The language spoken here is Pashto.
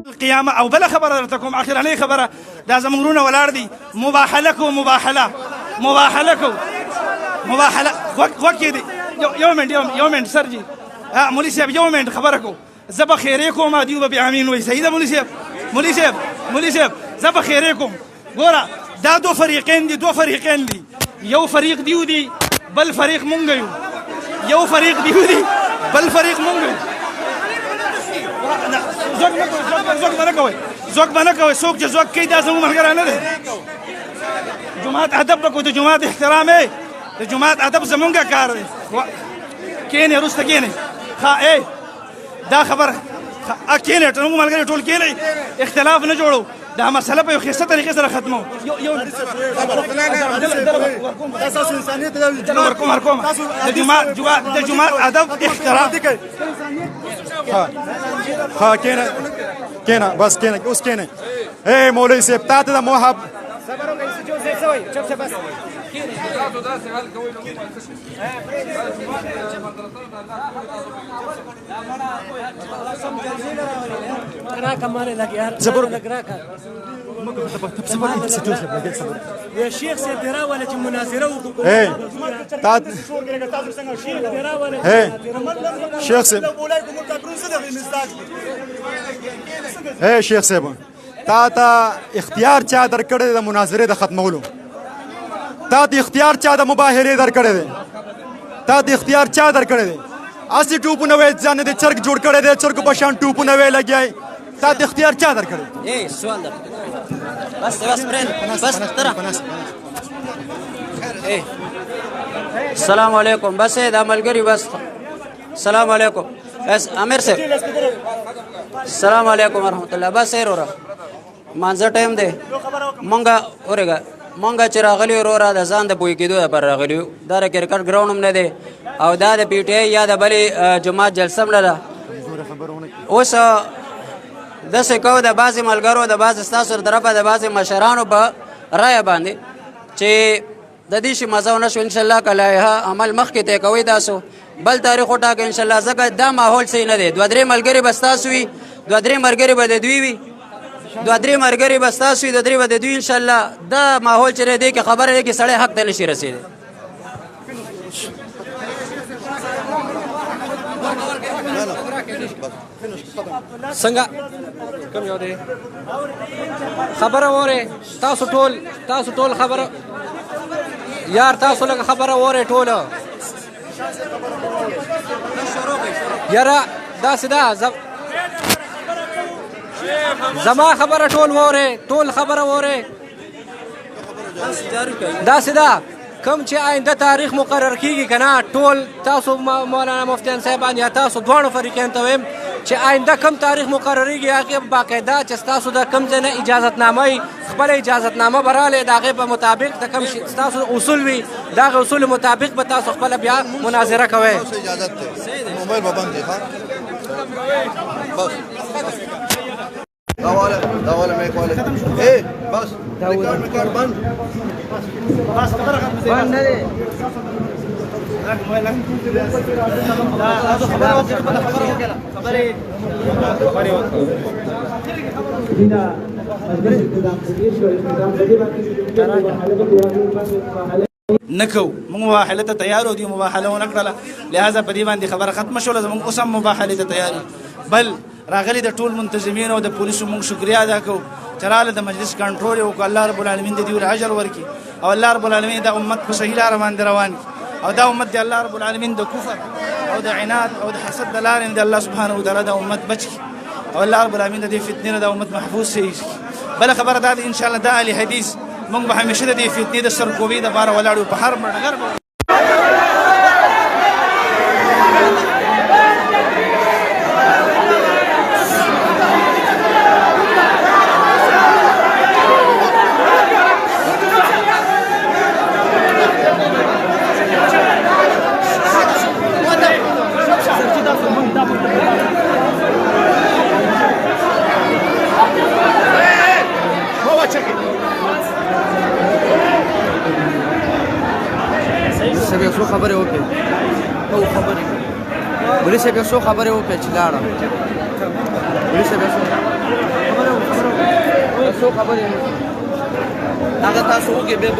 القيامة او بلا خبر درتكم اخرني خبره دا زمونونه ولاړ دي مباحله وکړي یومن سرجي مولوي صاحب یومن خبره کو زب خیره کوم دیو به امین وای سید مولوي صاحب زب خیره کوم ګوره دا دو فريقين دي یو فريق دیو دي بل فريق مونږ یو فريق دیو دي بل فريق مونږ زوګ باندې کوي څوک چې زوګ کوي دا زموږ ملګری نه دی جماعت ادب وکړو د جماعت احترام یې د جماعت ادب زمونږ کار دی کینې وروسته کینې دا خبره کینې زموږ ملګري ټول کینې اختلاف نه جوړو دا مسله په یو ښایسته طریقې سره ختمو تاسو انسانیت ورکوم د جماعت ادب احترام ها کېنه بس کېنه اوس کېنه مولوي صاحب تا ته د موهب صبر وکړئ چې څه وایي چپ شه بس يا شيخ سيدرا ولا مناظره شيخ شيخ صاحب تا اختیار چا درکړی د مناظره د ختمولو تا د اختیار چا د مباهله درکړی دی تا د اختیار چا درکړی دی اسی ټوپونه وې ځان د چرګ جوړ کړی دی چرګ په شان ټوپونه وې لګیای تا د اختیار چا درکړی سوال ده بس برن بس ترى السلام علیکم بس د عملګری بس السلام علیکم بس امیر صاحب السلام علیکم ورحمت الله بس ورو مانځه ټایم دی مونږه چې راغلی وروره د ځان د پوه کېدو لپاره راغلي یو دا د کرکټ ګراونډ هم نه دی او دا د پی ټی آی یا د بلې جماعت جلسه هم نه ده اوس داسې کوو د بعضې ملګرو د بعضې ستاسو د طرفه د بعضې مشرانو په رایه باندې چې د دې شي مزه ونه شو انشاءالله که لایحه عمل مخکې ته کوئ تاسو بل تاریخ وټاکئ انشاءالله ځکه دا ماحول صحیح نه دی دوه درې ملګري به ستاسو وي دوه درې ملګري به د دوی وي دوه درې ملګري به ستاسو وي دوه درې به د دوی انشاءالله دا ماحول چې دی کې خبره دی کې سړی حق ته نشي رسېدی څنګه کوم یو دی خبره وره تاسو ټول خبره یار تاسو لږ خبره وره ټوله یاره داسې ده زما خبره ټول خبره وره داسې ده کوم چې آینده تاریخ مقرر کیږي کنه ټول تاسو مولانا مفتیان صاحبان یا تاسو دواړو فریقین ته وایم چې آینده کوم تاریخ مقرریږي هغه باقاعده چې تاسو د کوم ځای نه اجازتنامه خپل اجازتنامه براله د هغې په مطابق د کوم تاسو اصول وي د هغې اصولو مطابق به تاسو خپله بیا مناظره کوئ موبایل به بند دی دا والا میک والا بس کار بند بس خبره بند نه دی نکو موږ مباحله ته تیار او دی مباحله ونه کړله لهذا په دې باندې خبره ختمه شوله زموږ اوس هم مباحلې ته تیار بل راغلي د ټول منتظمین او د پولیسو موږ شکریا ادا کوو چې راله د مجلس کنټرول یې وکړو الله رب العالمین د دې اجر ورکړي او الله رب العالمین د امت په صحیح لاره باندې روان کړي او دا امت د الله رب العالمین د کفر او د عناد او د حسد د لارې د الله سبحانه وتعالی د امت بچ کړي او الله رب العالمین د دې فتنې نه د امت محفوظ شي بل خبره دا ان شاء الله د اهل حدیث موږ به همیشه د دې فتنې د سرکوبۍ دپاره ولاړ په هر ډګر مولوي صاحب یو څو خبرې وکړې چې لاړه مولوي صاحب یو څو خبرې هغه تاسو وکړئ بیا